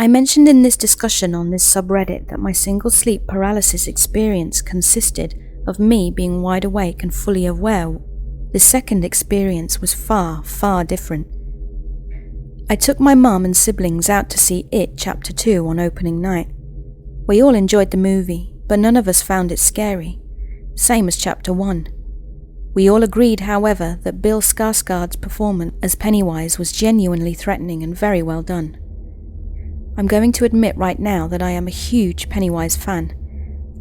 I mentioned in this discussion on this subreddit that my single sleep paralysis experience consisted of me being wide awake and fully aware. The second experience was far, far different. I took my mum and siblings out to see IT Chapter 2 on opening night. We all enjoyed the movie, but none of us found it scary, same as Chapter 1. We all agreed, however, that Bill Skarsgård's performance as Pennywise was genuinely threatening and very well done. I'm going to admit right now that I am a huge Pennywise fan.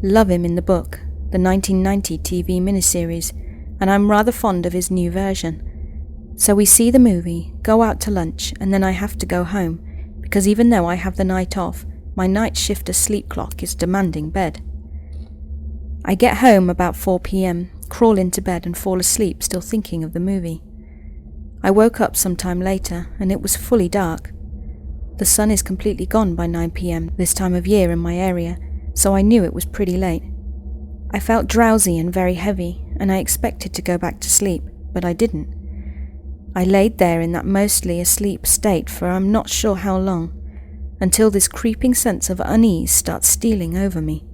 Love him in the book, the 1990 TV miniseries, and I'm rather fond of his new version. So we see the movie, go out to lunch, and then I have to go home, because even though I have the night off, my night shifter sleep clock is demanding bed. I get home about 4 p.m, crawl into bed and fall asleep still thinking of the movie. I woke up sometime later and it was fully dark. The sun is completely gone by 9 p.m. this time of year in my area, so I knew it was pretty late. I felt drowsy and very heavy, and I expected to go back to sleep, but I didn't. I laid there in that mostly asleep state for I'm not sure how long, until this creeping sense of unease starts stealing over me.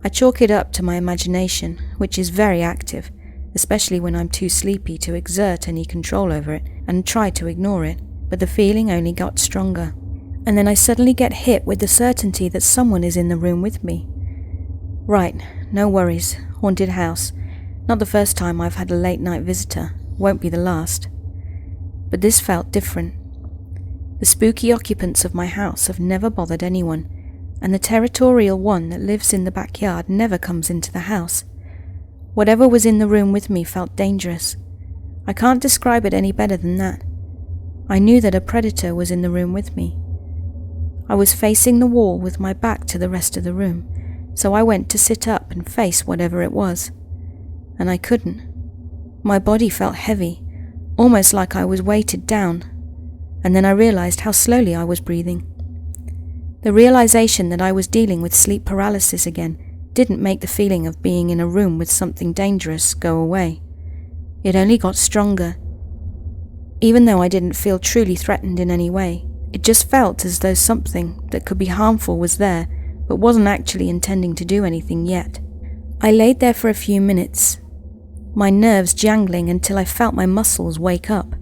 I chalk it up to my imagination, which is very active, especially when I'm too sleepy to exert any control over it, and try to ignore it, but the feeling only got stronger. And then I suddenly get hit with the certainty that someone is in the room with me. Right, no worries, haunted house. Not the first time I've had a late night visitor, won't be the last. But this felt different. The spooky occupants of my house have never bothered anyone, and the territorial one that lives in the backyard never comes into the house. Whatever was in the room with me felt dangerous. I can't describe it any better than that. I knew that a predator was in the room with me. I was facing the wall with my back to the rest of the room, so I went to sit up and face whatever it was. And I couldn't. My body felt heavy, almost like I was weighted down, and then I realized how slowly I was breathing. The realization that I was dealing with sleep paralysis again didn't make the feeling of being in a room with something dangerous go away. It only got stronger. Even though I didn't feel truly threatened in any way, it just felt as though something that could be harmful was there, but wasn't actually intending to do anything yet. I laid there for a few minutes, my nerves jangling until I felt my muscles wake up.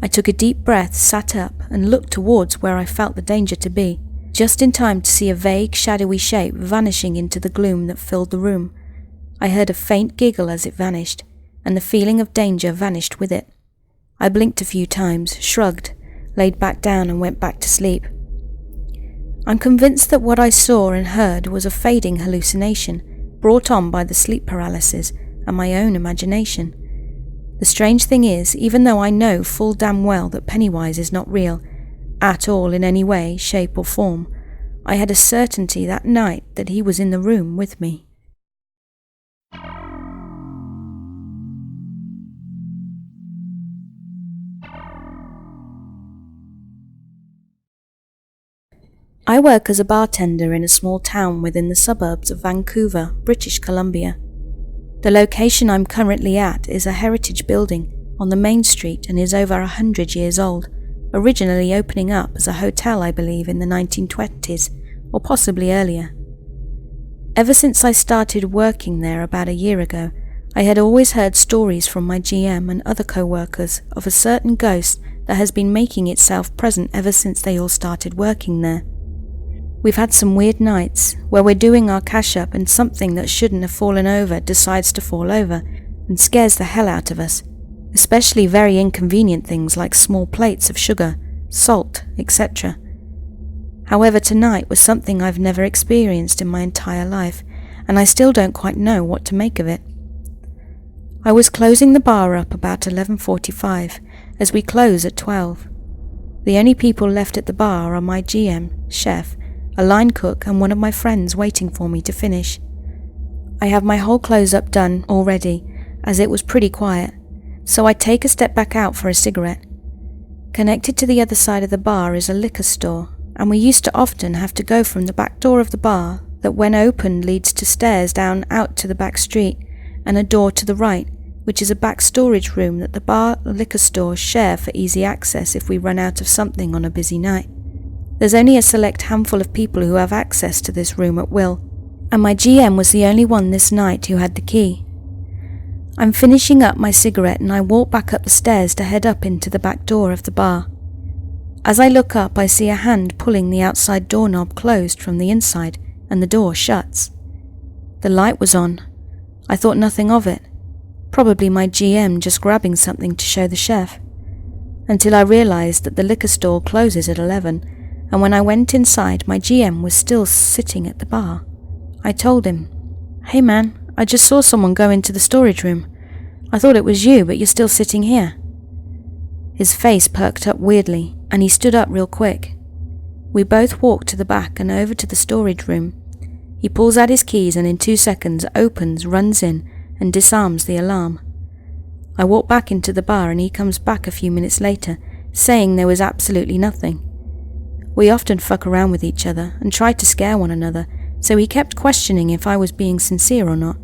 I took a deep breath, sat up, and looked towards where I felt the danger to be, just in time to see a vague, shadowy shape vanishing into the gloom that filled the room. I heard a faint giggle as it vanished, and the feeling of danger vanished with it. I blinked a few times, shrugged, laid back down and went back to sleep. I'm convinced that what I saw and heard was a fading hallucination brought on by the sleep paralysis and my own imagination. The strange thing is, even though I know full damn well that Pennywise is not real, at all in any way, shape or form, I had a certainty that night that he was in the room with me. I work as a bartender in a small town within the suburbs of Vancouver, British Columbia. The location I'm currently at is a heritage building on the main street and is over 100 years old, originally opening up as a hotel, I believe, in the 1920s, or possibly earlier. Ever since I started working there about a year ago, I had always heard stories from my GM and other co-workers of a certain ghost that has been making itself present ever since they all started working there. We've had some weird nights where we're doing our cash up and something that shouldn't have fallen over decides to fall over and scares the hell out of us, especially very inconvenient things like small plates of sugar, salt, etc. However, tonight was something I've never experienced in my entire life, and I still don't quite know what to make of it. I was closing the bar up about 11:45, as we close at 12. The only people left at the bar are my GM, chef, a line cook and one of my friends waiting for me to finish. I have my whole close-up done already, as it was pretty quiet, so I take a step back out for a cigarette. Connected to the other side of the bar is a liquor store, and we used to often have to go from the back door of the bar, that when opened leads to stairs down out to the back street, and a door to the right, which is a back storage room that the bar and liquor store share for easy access if we run out of something on a busy night. There's only a select handful of people who have access to this room at will, and my GM was the only one this night who had the key. I'm finishing up my cigarette and I walk back up the stairs to head up into the back door of the bar. As I look up, I see a hand pulling the outside doorknob closed from the inside, and the door shuts. The light was on. I thought nothing of it. Probably my GM just grabbing something to show the chef. Until I realized that the liquor store closes at 11, and when I went inside, my GM was still sitting at the bar. I told him, "Hey man, I just saw someone go into the storage room. I thought it was you, but you're still sitting here." His face perked up weirdly, and he stood up real quick. We both walked to the back and over to the storage room. He pulls out his keys and in 2 seconds opens, runs in, and disarms the alarm. I walk back into the bar and he comes back a few minutes later, saying there was absolutely nothing. We often fuck around with each other and tried to scare one another, so he kept questioning if I was being sincere or not.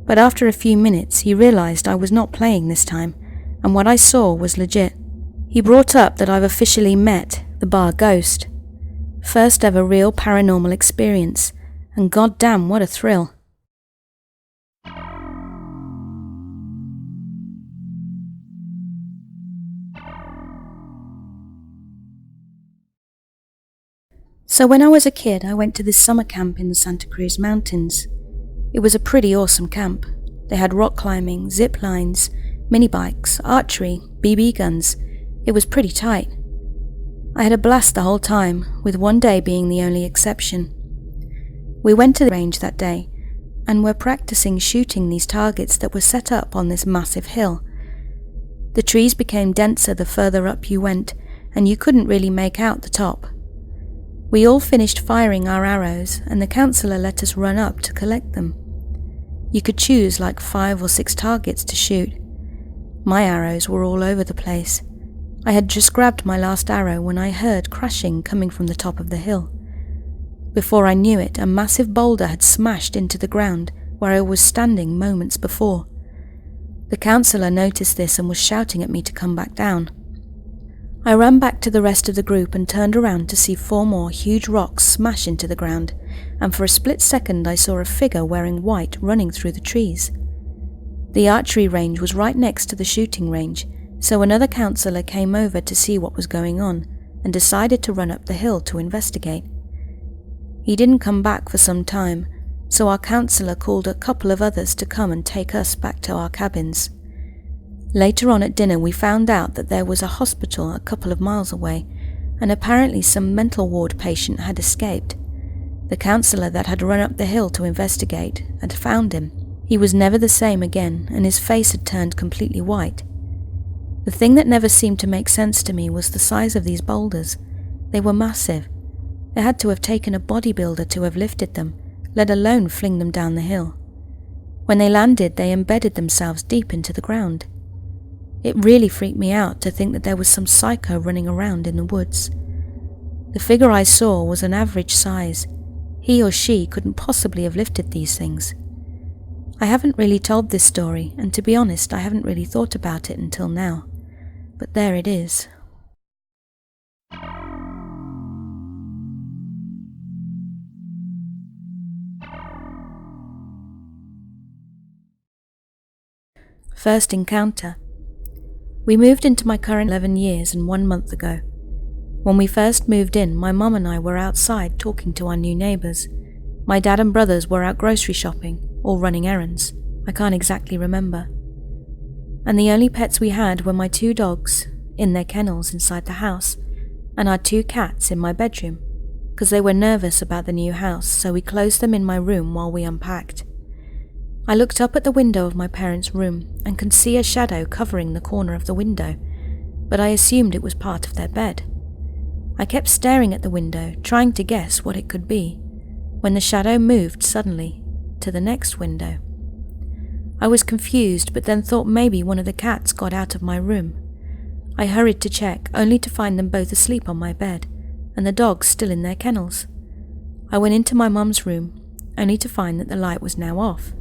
But after a few minutes he realized I was not playing this time, and what I saw was legit. He brought up that I've officially met the bar ghost. First ever real paranormal experience, and goddamn what a thrill. So when I was a kid, I went to this summer camp in the Santa Cruz Mountains. It was a pretty awesome camp. They had rock climbing, zip lines, mini bikes, archery, BB guns. It was pretty tight. I had a blast the whole time, with one day being the only exception. We went to the range that day, and were practicing shooting these targets that were set up on this massive hill. The trees became denser the further up you went, and you couldn't really make out the top. We all finished firing our arrows, and the counselor let us run up to collect them. You could choose like 5 or 6 targets to shoot. My arrows were all over the place. I had just grabbed my last arrow when I heard crashing coming from the top of the hill. Before I knew it, a massive boulder had smashed into the ground where I was standing moments before. The counselor noticed this and was shouting at me to come back down. I ran back to the rest of the group and turned around to see 4 more huge rocks smash into the ground, and for a split second I saw a figure wearing white running through the trees. The archery range was right next to the shooting range, so another counsellor came over to see what was going on and decided to run up the hill to investigate. He didn't come back for some time, so our counsellor called a couple of others to come and take us back to our cabins. Later on at dinner we found out that there was a hospital a couple of miles away, and apparently some mental ward patient had escaped. The counsellor that had run up the hill to investigate had found him. He was never the same again, and his face had turned completely white. The thing that never seemed to make sense to me was the size of these boulders. They were massive. It had to have taken a bodybuilder to have lifted them, let alone fling them down the hill. When they landed, they embedded themselves deep into the ground. It really freaked me out to think that there was some psycho running around in the woods. The figure I saw was an average size. He or she couldn't possibly have lifted these things. I haven't really told this story, and to be honest, I haven't really thought about it until now. But there it is. First encounter. We moved into my current 11 years and 1 month ago. When we first moved in, my mum and I were outside talking to our new neighbours. My dad and brothers were out grocery shopping, or running errands. I can't exactly remember. And the only pets we had were my 2 dogs, in their kennels inside the house, and our 2 cats in my bedroom, because they were nervous about the new house, so we closed them in my room while we unpacked. I looked up at the window of my parents' room and could see a shadow covering the corner of the window, but I assumed it was part of their bed. I kept staring at the window, trying to guess what it could be, when the shadow moved suddenly to the next window. I was confused, but then thought maybe one of the cats got out of my room. I hurried to check, only to find them both asleep on my bed, and the dogs still in their kennels. I went into my mum's room, only to find that the light was now off.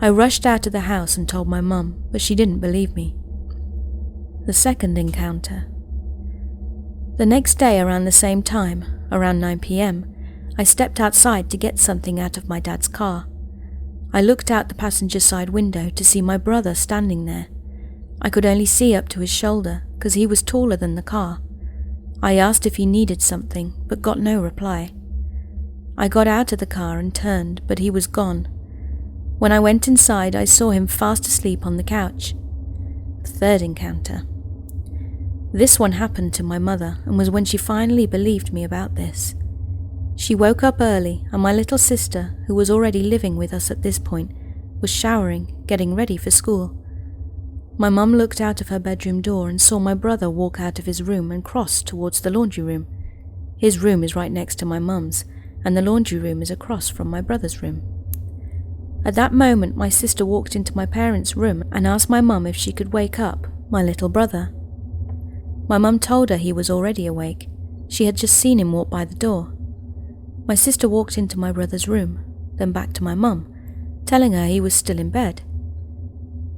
I rushed out of the house and told my mum, but she didn't believe me. The second encounter. The next day around the same time, around 9 p.m, I stepped outside to get something out of my dad's car. I looked out the passenger side window to see my brother standing there. I could only see up to his shoulder because he was taller than the car. I asked if he needed something, but got no reply. I got out of the car and turned, but he was gone. When I went inside, I saw him fast asleep on the couch. Third encounter. This one happened to my mother and was when she finally believed me about this. She woke up early and my little sister, who was already living with us at this point, was showering, getting ready for school. My mum looked out of her bedroom door and saw my brother walk out of his room and cross towards the laundry room. His room is right next to my mum's, and the laundry room is across from my brother's room. At that moment, my sister walked into my parents' room and asked my mum if she could wake up my little brother. My mum told her he was already awake. She had just seen him walk by the door. My sister walked into my brother's room, then back to my mum, telling her he was still in bed.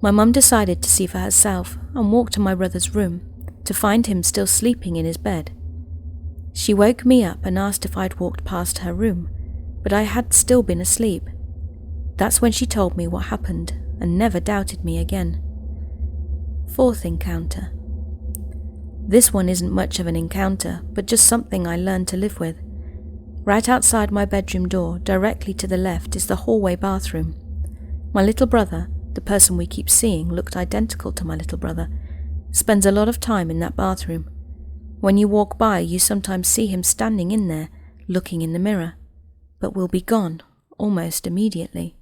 My mum decided to see for herself and walked to my brother's room to find him still sleeping in his bed. She woke me up and asked if I'd walked past her room, but I had still been asleep. That's when she told me what happened and never doubted me again. Fourth encounter. This one isn't much of an encounter, but just something I learned to live with. Right outside my bedroom door, directly to the left, is the hallway bathroom. My little brother, the person we keep seeing looked identical to my little brother, spends a lot of time in that bathroom. When you walk by, you sometimes see him standing in there, looking in the mirror, but will be gone almost immediately.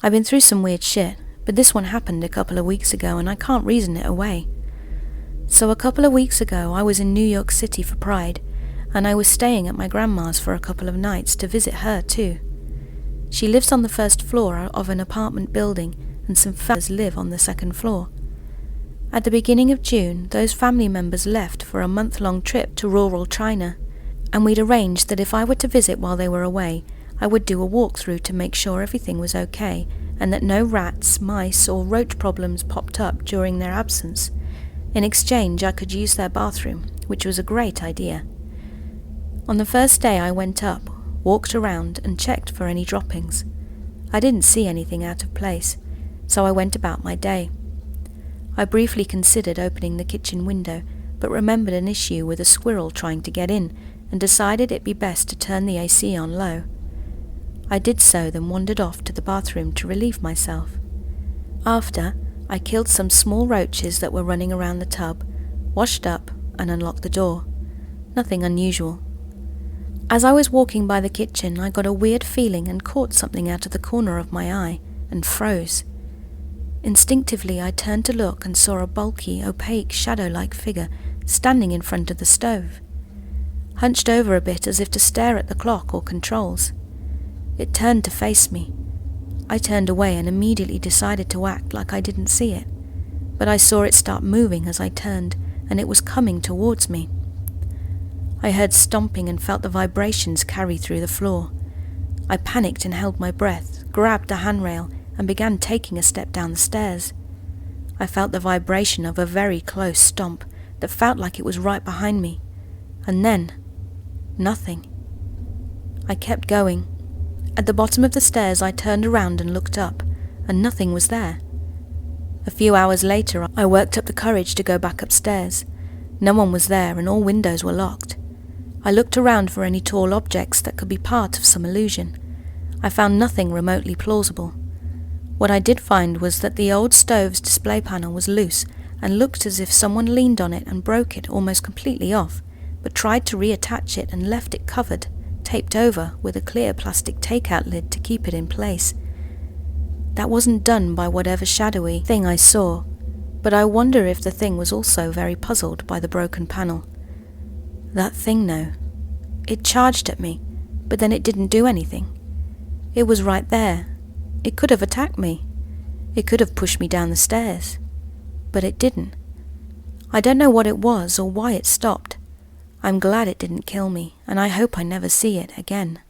I've been through some weird shit, but this one happened a couple of weeks ago and I can't reason it away. So a couple of weeks ago I was in New York City for Pride, and I was staying at my grandma's for a couple of nights to visit her too. She lives on the first floor of an apartment building and some fellas live on the second floor. At the beginning of June, those family members left for a month-long trip to rural China, and we'd arranged that if I were to visit while they were away, I would do a walkthrough to make sure everything was okay and that no rats, mice or roach problems popped up during their absence. In exchange, I could use their bathroom, which was a great idea. On the first day I went up, walked around and checked for any droppings. I didn't see anything out of place, so I went about my day. I briefly considered opening the kitchen window, but remembered an issue with a squirrel trying to get in and decided it'd be best to turn the AC on low. I did so, then wandered off to the bathroom to relieve myself. After, I killed some small roaches that were running around the tub, washed up and unlocked the door. Nothing unusual. As I was walking by the kitchen, I got a weird feeling and caught something out of the corner of my eye and froze. Instinctively, I turned to look and saw a bulky, opaque, shadow-like figure standing in front of the stove. Hunched over a bit as if to stare at the clock or controls. It turned to face me. I turned away and immediately decided to act like I didn't see it, but I saw it start moving as I turned, and it was coming towards me. I heard stomping and felt the vibrations carry through the floor. I panicked and held my breath, grabbed the handrail, and began taking a step down the stairs. I felt the vibration of a very close stomp that felt like it was right behind me, and then, nothing. I kept going. At the bottom of the stairs I turned around and looked up, and nothing was there. A few hours later I worked up the courage to go back upstairs. No one was there and all windows were locked. I looked around for any tall objects that could be part of some illusion. I found nothing remotely plausible. What I did find was that the old stove's display panel was loose and looked as if someone leaned on it and broke it almost completely off, but tried to reattach it and left it covered, taped over with a clear plastic takeout lid to keep it in place. That wasn't done by whatever shadowy thing I saw, but I wonder if the thing was also very puzzled by the broken panel. That thing, though, it charged at me, but then it didn't do anything. It was right there. It could have attacked me. It could have pushed me down the stairs, but it didn't. I don't know what it was or why it stopped. I'm glad it didn't kill me, and I hope I never see it again.